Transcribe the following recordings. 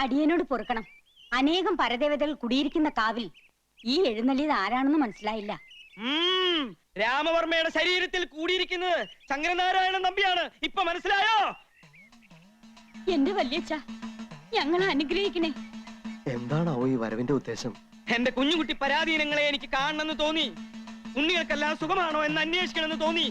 അടിയനോട് പൊറുക്കണം. അനേകം പരദേവതകൾ കുടിയിരിക്കുന്ന കാവിൽ ഈ എഴുന്നള്ളിയത് ആരാണെന്ന് മനസ്സിലായില്ല. രാമവർമ്മയുടെ ശരീരത്തിൽ കൂടിയിരിക്കുന്നത് ശങ്കരനാരായണൻ നമ്പിയാണ്. ഇപ്പൊ മനസ്സിലായോ? എന്റെ വല്യച്ഛ, ഞങ്ങളെ അനുഗ്രഹിക്കണേ. എന്താണാവോ ഈ വരവിന്റെ ഉദ്ദേശം? എന്റെ കുഞ്ഞുകുട്ടി പരാധീനങ്ങളെ എനിക്ക് കാണണമെന്ന് തോന്നി. ഉണ്ണികൾക്കെല്ലാം സുഖമാണോ എന്ന് അന്വേഷിക്കണമെന്ന് തോന്നി.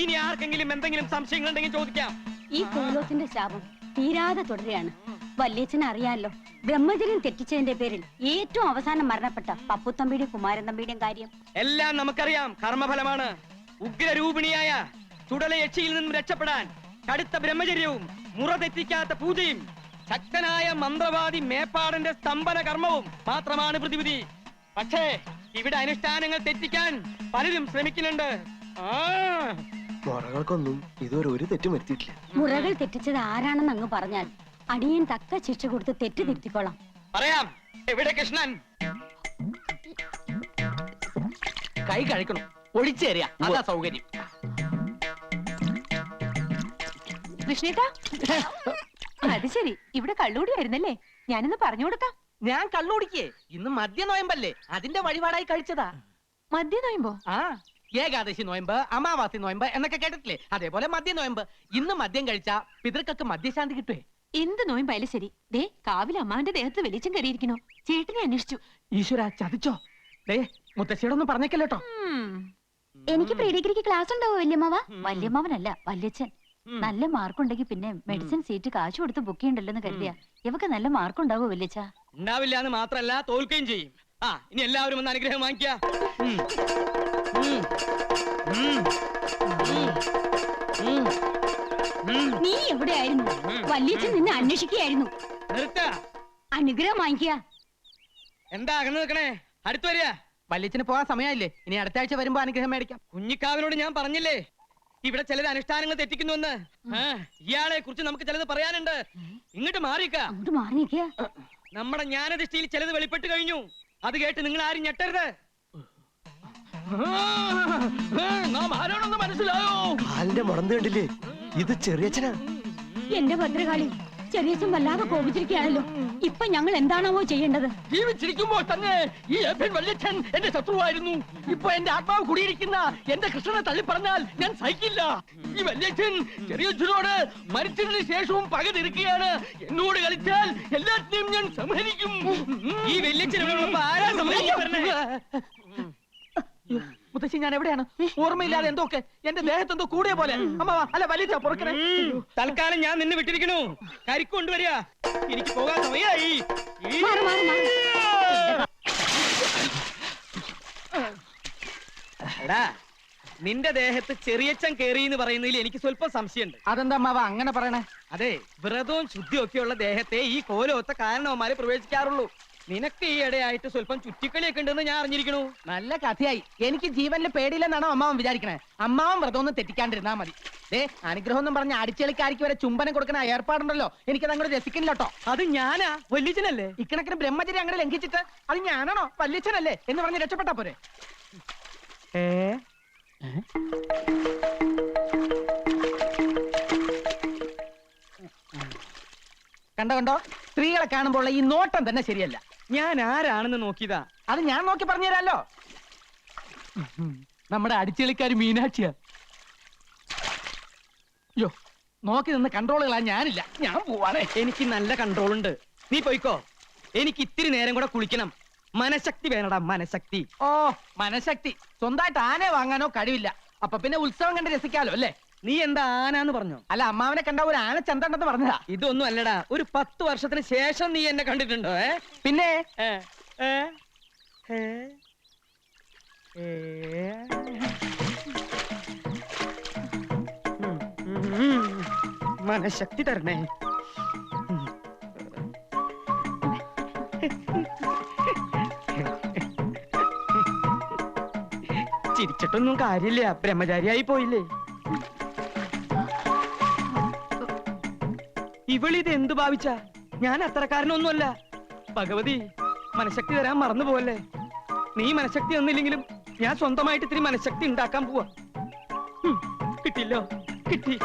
ഇനി ആർക്കെങ്കിലും എന്തെങ്കിലും സംശയങ്ങൾ ഉണ്ടെങ്കിൽ ചോദിക്കാം. ഈ കോലോത്തിന്റെ ശാപം തീരാതെ തുടരുകയാണ്. വല്യച്ഛനെ അറിയാമല്ലോ, ബ്രഹ്മചര്യം തെറ്റിച്ചതിന്റെ പേരിൽ ഏറ്റവും അവസാനം മരണപ്പെട്ട പപ്പുത്തമ്പിയുടെയും കുമാരൻ തമ്പിയുടെയും കാര്യം എല്ലാം നമുക്കറിയാം. കർമ്മഫലമാണ്. ഉഗ്രരൂപിണിയായ ചുടലയക്ഷിയിൽ നിന്നും രക്ഷപ്പെടാൻ കടുത്ത ബ്രഹ്മചര്യവും മുറ തെറ്റിക്കാത്ത പൂജയും ശക്തനായ മന്ത്രവാദി മേപ്പാടന്റെ സ്തംഭന കർമ്മവും മാത്രമാണ് പ്രതിവിധി. പക്ഷേ ഇവിടെ അനുഷ്ഠാനങ്ങൾ തെറ്റിക്കാൻ പലരും ശ്രമിക്കുന്നുണ്ട്. മുറകൾക്കൊന്നും ഇതുവരെ ഒരു തെറ്റും വരുത്തിയിട്ടില്ല. മുറകൾ തെറ്റിച്ചത് ആരാണെന്ന് അങ്ങ് പറഞ്ഞാൽ അടിയൻ തക്ക ശിക്ഷ കൊടുത്ത് തെറ്റ് തിരുത്തിക്കോളാം. പറയാം. എവിടെ കൃഷ്ണൻ? കൈ കഴിക്കണം, ഒഴിച്ചേറിയ അതാ സൗകര്യം. കൃഷ്ണേട്ടാ, അത് ശരി, ഇവിടെ കള്ളുകൂടിയായിരുന്നല്ലേ? ഞാനിന്ന് പറഞ്ഞു കൊടുക്കാം. ഞാൻ കള്ളുടിക്കേ, ഇന്ന് മദ്യ നോയമ്പല്ലേ, അതിന്റെ വഴിപാടായി കഴിച്ചതാ. മദ്യ നോയമ്പോ? ആ, ഏകാദശി നോയമ്പ്, അമാവാസി നോയമ്പ് എന്നൊക്കെ കേട്ടിട്ടില്ലേ? അതേപോലെ മദ്യ നോയമ്പ്. ഇന്ന് മദ്യം കഴിച്ചാ പിതൃക്കൾക്ക് മദ്യശാന്തി കിട്ടുവേ. എന്ത് നോയമ്പായാലും ശരി, ദേ കാവിൽ അമ്മാവിന്റെ ദേഹത്ത് വെളിച്ചം കയറിയിരിക്കണോ? ചേട്ടനെ അന്വേഷിച്ചു. ഈശ്വര, ചതിച്ചോ? ദേ മുത്തശ്ശിയോടൊന്നും പറഞ്ഞേക്കല്ലേട്ടോ. എനിക്ക് പ്രീ ഡിഗ്രിക്ക് ക്ലാസ് ഉണ്ടാവോ വല്യമ്മാവ? വല്യമ്മാവനല്ല, വല്യച്ഛൻ. നല്ല മാർക്കുണ്ടെങ്കിൽ പിന്നെ മെഡിസിൻ സീറ്റ് കാശ് കൊടുത്ത് ബുക്ക് ചെയ്യണ്ടല്ലോ കരുതിയ. ഇവക്ക് നല്ല മാർക്കുണ്ടാവോ വല്യച്ഛ? ഉണ്ടാവില്ല എന്ന് മാത്രല്ല, തോൽക്കുകയും ചെയ്യും. ഇനി എല്ലാവരും ഒന്ന് അനുഗ്രഹം വാങ്ങിക്കുക. നീ എവിടെയായിരുന്നു? വല്യച്ഛൻ നിന്നെ അന്വേഷിക്കുകയായിരുന്നു. അനുഗ്രഹം വാങ്ങിക്കുക. എന്താ അകന്ന് നിൽക്കണേ? അടുത്ത് വരിക. വല്യച്ഛന് പോകാൻ സമയമില്ലേ? ഇനി അടുത്ത ആഴ്ച വരുമ്പോ അനുഗ്രഹം മേടിക്കാം. കുഞ്ഞിക്കാവിനോട് ഞാൻ പറഞ്ഞില്ലേ ഇവിടെ ചിലത് അനുഷ്ഠാനങ്ങൾ തെറ്റിക്കുന്നുവെന്ന്. ഇയാളെ കുറിച്ച് നമുക്ക് ചിലത് പറയാനുണ്ട്. ഇങ്ങോട്ട് മാറിക്ക. നമ്മുടെ ജ്ഞാനദൃഷ്ടിയിൽ ചിലത് വെളിപ്പെട്ട് കഴിഞ്ഞു. അത് കേട്ട് നിങ്ങൾ ആരും ഞെട്ടരുത്. നാം ആരാണെന്ന് മനസ്സിലായോ? കാലിന്റെ മുടന്ത് കണ്ടില്ലേ? ഇത് ചെറിയച്ഛനാ. എന്റെ ഭദ്രകാളി, ചെറിയച്ഛൻ വല്ലാതെ കോപിച്ചിരിക്കുകയാണല്ലോ. ഇപ്പൊ ഞങ്ങൾ എന്താണാവോ ചെയ്യേണ്ടത്? ജീവിച്ചിരിക്കുമ്പോൾ തന്നെ ഈ വല്യച്ഛൻ എന്റെ ശത്രുവായിരുന്നു. ഇപ്പൊ എന്റെ ആത്മാവ് കുടിയിരിക്കുന്ന എന്റെ കൃഷ്ണനെ തള്ളി പറഞ്ഞാൽ ഞാൻ സഹിക്കില്ല. ഈ വല്യച്ഛൻ ചെറിയച്ഛനോട് മരിച്ചതിന് ശേഷവും പക തീർക്കുകയാണ്. എന്നോട് കളിച്ചാൽ എല്ലാത്തിനെയും ഞാൻ സംഹരിക്കും. ഈ വല്യച്ഛനോട് ആരാ സംഹരിക്കാൻ? മുത്തശ്ശി, ഞാൻ എവിടെയാണ്? ഓർമ്മയില്ലാതെ എന്തൊക്കെ എന്റെ ദേഹത്ത് എന്തോ കൂടിയ പോലെ. അമ്മാവാ, അല്ല വലിച്ച പുറക്കണേ. തൽക്കാലം ഞാൻ നിന്നെ വിട്ടിരിക്കണു. കരിക്ക് കൊണ്ടുവരിക. എനിക്ക് പോകാൻ സമയമായി. എടാ, നിന്റെ ദേഹത്ത് ചെറിയച്ചൻ കേറി എന്ന് പറയുന്നതിൽ എനിക്ക് സ്വല്പം സംശയമുണ്ട്. അതെന്താ അമ്മാവാ അങ്ങനെ പറയണേ? അതെ, വ്രതവും ശുദ്ധിയും ഒക്കെയുള്ള ദേഹത്തെ ഈ കോലോത്ത കാരണവന്മാരെ പ്രവേശിക്കാറുള്ളൂ. നിനക്ക് ഈ ഇടയായിട്ട് സ്വല്പം ചുറ്റിക്കളിയൊക്കെ ഉണ്ടെന്ന് ഞാൻ അറിഞ്ഞിരിക്കണു. നല്ല കഥയായി. എനിക്ക് ജീവനിൽ പേടിയില്ലെന്നാണോ അമ്മാവൻ വിചാരിക്കണേ? അമ്മാവൻ വ്രതം ഒന്നും തെറ്റിക്കാണ്ടിരുന്നാ മതി. അനുഗ്രഹം എന്നും പറഞ്ഞ അടിച്ചെളിക്കാരിക്ക് വരെ ചുംബനം കൊടുക്കുന്ന ഏർപ്പാടുണ്ടല്ലോ, എനിക്കത് അങ്ങോട്ട് രസിക്കില്ലട്ടോ. അത് ഞാനാ, വല്യച്ഛനല്ലേ? ഇക്കണക്കിന് ബ്രഹ്മചര്യം അങ്ങനെ ലംഘിച്ചിട്ട് അത് ഞാനാണോ വല്യച്ഛനല്ലേ എന്ന് പറഞ്ഞ് രക്ഷപ്പെട്ടാ പോരെ? കണ്ടോ, സ്ത്രീകളെ കാണുമ്പോൾ ഈ നോട്ടം തന്നെ ശരിയല്ല. ഞാൻ ആരാണെന്ന് നോക്കിയതാ. അത് ഞാൻ നോക്കി പറഞ്ഞുതരാലോ. നമ്മുടെ അടിച്ചെളിക്കാരി മീനാക്ഷിയാ. അയ്യോ, നോക്കി നിന്ന് കൺട്രോളുകളാ ഞാനില്ല. ഞാൻ പോവാണേ. എനിക്ക് നല്ല കൺട്രോൾ ഉണ്ട്. നീ പോയിക്കോ. എനിക്ക് ഇത്തിരി നേരം കൂടെ കുളിക്കണം. മനഃശക്തി വേണടാ, മനഃശക്തി. ഓ, മനഃശക്തി. സ്വന്തമായിട്ട് ആനയെ വാങ്ങാനോ കഴിവില്ല. അപ്പൊ പിന്നെ ഉത്സവം കണ്ട് രസിക്കാലോ അല്ലേ? നീ എന്താ ആനാന്ന് പറഞ്ഞോ? അല്ല, അമ്മാവനെ കണ്ട ഒരു ആന ചന്തണ്ടെന്ന് പറഞ്ഞതാ. ഇതൊന്നും അല്ലടാ. ഒരു 10 വർഷത്തിന് ശേഷം നീ എന്നെ കണ്ടിട്ടുണ്ടോ? പിന്നെ മനഃശക്തി തരണേ. ചിരിച്ചിട്ടൊന്നും കാര്യമില്ല, ബ്രഹ്മചാരിയായി പോയില്ലേ. ഇവളിത് എന്തു ഭാവിച്ച? ഞാൻ അത്രക്കാരനൊന്നുമല്ല. ഭഗവതി, മനഃശക്തി തരാൻ മറന്നു പോവല്ലേ. നീ മനഃശക്തി ഒന്നില്ലെങ്കിലും ഞാൻ സ്വന്തമായിട്ട് ഇത്തിരി മനഃശക്തി ഉണ്ടാക്കാൻ പോവാ. കിട്ടില്ലോ, കിട്ടി.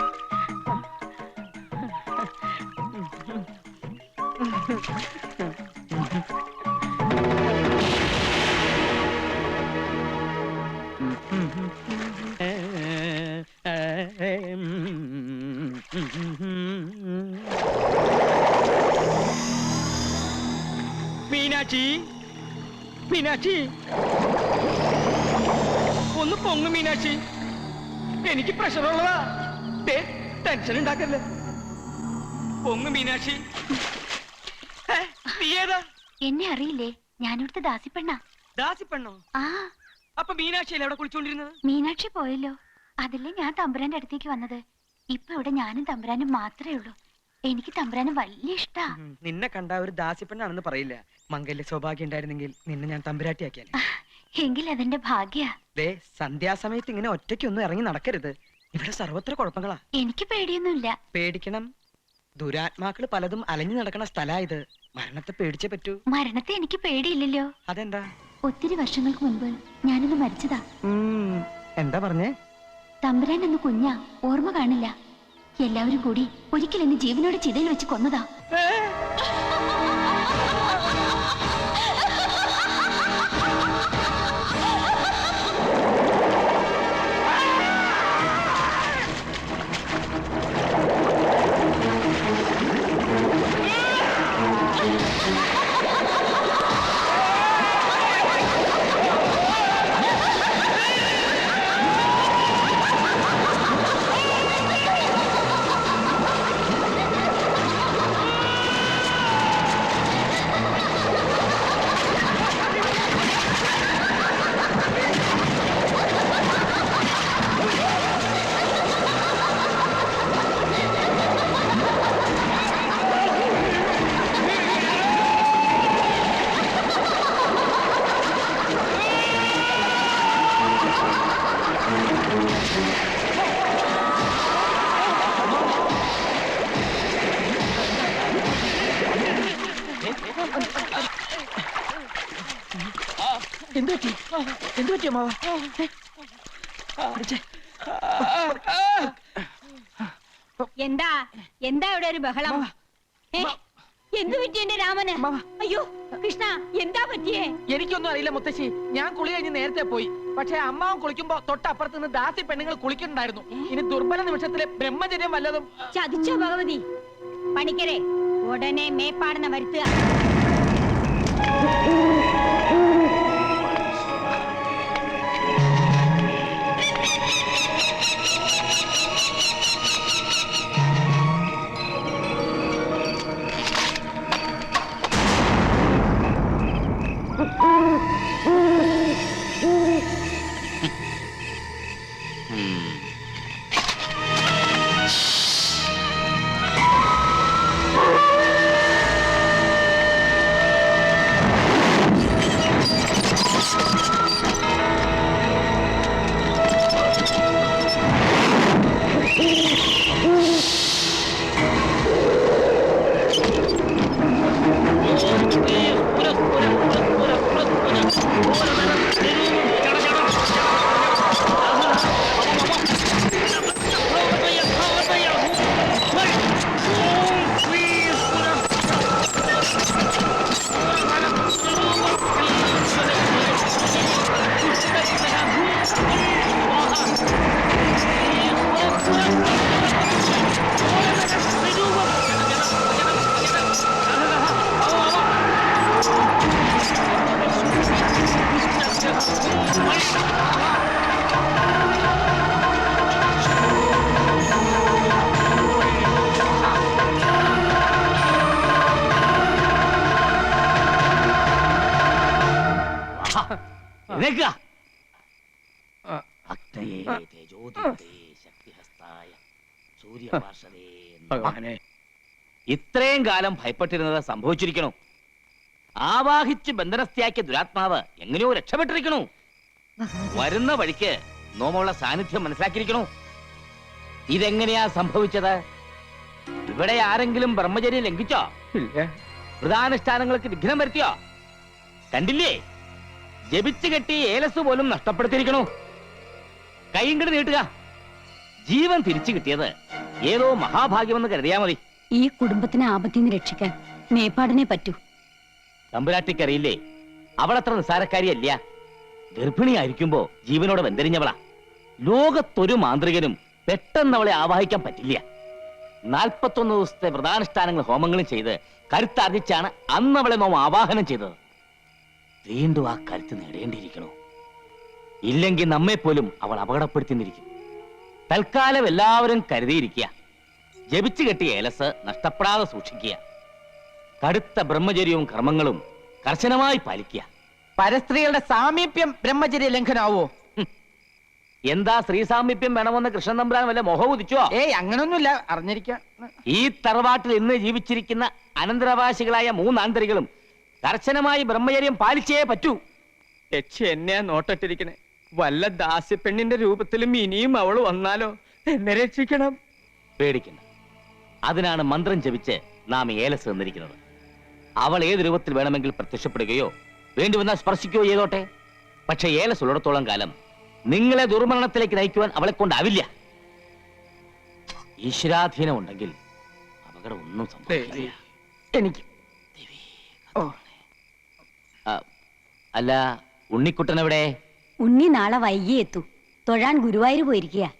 മീനാക്ഷി, മീനാക്ഷി, ഒന്ന് പൊങ്ങു മീനാക്ഷി. എനിക്ക് പ്രഷർ ഉള്ളതാ. ടെൻഷൻ ഉണ്ടാക്കല്ലേ. പൊങ്ങു മീനാക്ഷി. നീ ഏതാ? എന്നെ അറിയില്ലേ? ഞാനിവിടുത്തെ ദാസിപ്പെണ്ണ. ദാസിപ്പെണ്ണോ? ആ, അപ്പൊ മീനാക്ഷിയല്ലേ അവിടെ കുളിച്ചോണ്ടിരുന്നത്? മീനാക്ഷി പോയല്ലോ. അതല്ലേ ഞാൻ തമ്പുരാന്റെ അടുത്തേക്ക് വന്നത്. ഇപ്പൊ ഇവിടെ ഞാനും തമ്പുരാനും മാത്രമേ ഉള്ളൂ. എനിക്ക് തമ്പുരാന് വലിയ ഇഷ്ടാ. നിന്നെ കണ്ട ഒരു ദാസിപ്പെണ്ണാണെന്ന് പറയില്ല. മംഗല്യ സൗഭാഗ്യം ഉണ്ടായിരുന്നെങ്കിൽ നിന്നെ ഞാൻ തമ്പുരാട്ടിയാക്കിയാലേ. എങ്കിൽ അതെന്റെ ഭാഗ്യ. ദേ, സന്ധ്യാസമയത്ത് ഇങ്ങനെ ഒറ്റയ്ക്കൊന്നും ഇറങ്ങി നടക്കരുത്. ഇവിടെ സർവത്ര കുഴപ്പങ്ങളാ. എനിക്ക് പേടിയൊന്നുമില്ല. പേടിക്കണം. ദുരാത്മാക്കള് പലതും അലഞ്ഞു നടക്കണ സ്ഥലാ ഇത്. മരണത്തെ പേടിച്ചേ പറ്റൂ. മരണത്തെ എനിക്ക് പേടിയില്ലല്ലോ. അതെന്താ? ഒത്തിരി വർഷങ്ങൾക്ക് മുൻപ് ഞാനൊന്ന് മരിച്ചതാ. എന്താ പറഞ്ഞേ? തമ്പുരാൻ എന്ന് കുഞ്ഞാ, ഓർമ്മ കാണില്ല. എല്ലാവരും കൂടി ഒരിക്കൽ എന്നെ ജീവനോടെ ചിതയിൽ വെച്ച് കൊന്നതാ. എന്തുപറ്റി അമ്മാവ? എന്താ എന്താ ഇവിടെ ഒരു ബഹളം? എന്തു പറ്റി എന്റെ രാമന്? അയ്യോ കൃഷ്ണ, എന്താ പറ്റിയേ? എനിക്കൊന്നും അറിയില്ല മുത്തശ്ശി. ഞാൻ കുളി കഴിഞ്ഞ് നേരത്തെ പോയി. പക്ഷെ അമ്മാവൻ കുളിക്കുമ്പോ തൊട്ടപ്പുറത്ത് നിന്ന് ദാസി പെണ്ണുങ്ങൾ കുളിക്കുന്നുണ്ടായിരുന്നു. ഇനി ദുർബല നിമിഷത്തിലെ ബ്രഹ്മചര്യം വല്ലതും. ചതിച്ചോ ഭഗവതി? പണിക്കരെ, ഉടനെ മേപ്പാടന വരുത്തുക. ഇത്രയും കാലം ഭയപ്പെട്ടിരുന്നത് സംഭവിച്ചിരിക്കണു. ആവാഹിച്ച് ബന്ധനസ്ഥയാക്കിയ ദുരാത്മാവ് എങ്ങനെയോ രക്ഷപ്പെട്ടിരിക്കണു. വരുന്ന വഴിക്ക് നോമുള്ള സാന്നിധ്യം മനസ്സിലാക്കിയിരിക്കണു. ഇതെങ്ങനെയാ സംഭവിച്ചത്? ഇവിടെ ആരെങ്കിലും ബ്രഹ്മചര്യം ലംഘിച്ചോ? പ്രധാനുഷ്ഠാനങ്ങൾക്ക് വിഘ്നം വരുത്തിയോ? കണ്ടില്ലേ, ജപിച്ചു കെട്ടി ഏലസ് പോലും നഷ്ടപ്പെടുത്തിയിരിക്കണു. കൈയും കിട്ടി നീട്ടുക. ജീവൻ തിരിച്ചു കിട്ടിയത് ഏതോ മഹാഭാഗ്യമെന്ന് കരുതിയാ മതി. ഈ കുടുംബത്തിനെ ആപത്തിൽ നിന്ന് രക്ഷിക്കാൻ മേപ്പാടിനെ പറ്റൂ. തമ്പുരാട്ടിക്കറിയില്ലേ, അവളത്ര നിസ്സാരക്കാരിയല്ല. ഗർഭിണിയായിരിക്കുമ്പോ ജീവനോടെ വെന്തരിഞ്ഞവളാ. ലോകത്തൊരു മാന്ത്രികനും പെട്ടെന്ന് അവളെ ആവാഹിക്കാൻ പറ്റില്ല. 41 ദിവസത്തെ വ്രതാനുഷ്ഠാനങ്ങൾ ഹോമങ്ങളും ചെയ്ത് കരുത്താർജിച്ചാണ് അന്ന് അവളെ നാം ആവാഹനം ചെയ്തത്. വീണ്ടും ആ കരുത്ത് നേടേണ്ടിയിരിക്കണോ? ഇല്ലെങ്കിൽ നമ്മെപ്പോലും അവൾ അപകടപ്പെടുത്തിയിരിക്കും. തൽക്കാലം എല്ലാവരും കരുതിയിരിക്കുക. ജപിച്ചു കെട്ടിയ ഏലസ് നഷ്ടപ്പെടാതെ സൂക്ഷിക്കുക. കടുത്ത ബ്രഹ്മചര്യവും കർമ്മങ്ങളും കർശനമായി പാലിക്കുക. പരസ്ത്രീകളുടെ സാമീപ്യം ബ്രഹ്മചര്യ ലംഘനാവോ? എന്താ സ്ത്രീ സാമീപ്യം വേണമെന്ന് കൃഷ്ണൻ തമ്പുരാൻ വല്ല മോഹം ഉദിച്ചോ? ഏയ് അങ്ങനൊന്നുമില്ല, അറിഞ്ഞിരിക്കാം. ഈ തറവാട്ടിൽ ഇന്ന് ജീവിച്ചിരിക്കുന്ന അനന്തരാവകാശികളായ 3 ആന്തരികളും കർശനമായി ബ്രഹ്മചര്യം പാലിച്ചേ പറ്റൂ. എന്നെ നോട്ടിട്ടിരിക്കണേ. വല്ല ദാസ്യപ്പെണ്ണിന്റെ രൂപത്തിലും ഇനിയും അവള് വന്നാലോ? എന്നെ രക്ഷിക്കണം. പേടിക്കണ്ട. അതിനാണ് മന്ത്രം ജപിച്ച് നാം ഏലസ് തന്നിരിക്കുന്നത്. അവൾ ഏത് രൂപത്തിൽ വേണമെങ്കിൽ പ്രത്യക്ഷപ്പെടുകയോ വേണ്ടി വന്നാൽ സ്പർശിക്കുകയോ ചെയ്തോട്ടെ. പക്ഷെ ഏലസ് ഉള്ളിടത്തോളം കാലം നിങ്ങളെ ദുർമരണത്തിലേക്ക് നയിക്കുവാൻ അവളെ കൊണ്ടാവില്ല. ഈശ്വരാധീനം ഉണ്ടെങ്കിൽ അപകടം ഒന്നും സംഭവിക്കില്ല. എനിക്ക് അല്ല, ഉണ്ണിക്കുട്ടൻ എവിടെ? ഉണ്ണി നാളെ വൈകി എത്തൂ. തൊഴാൻ ഗുരുവായൂർ പോയിരിക്കുക.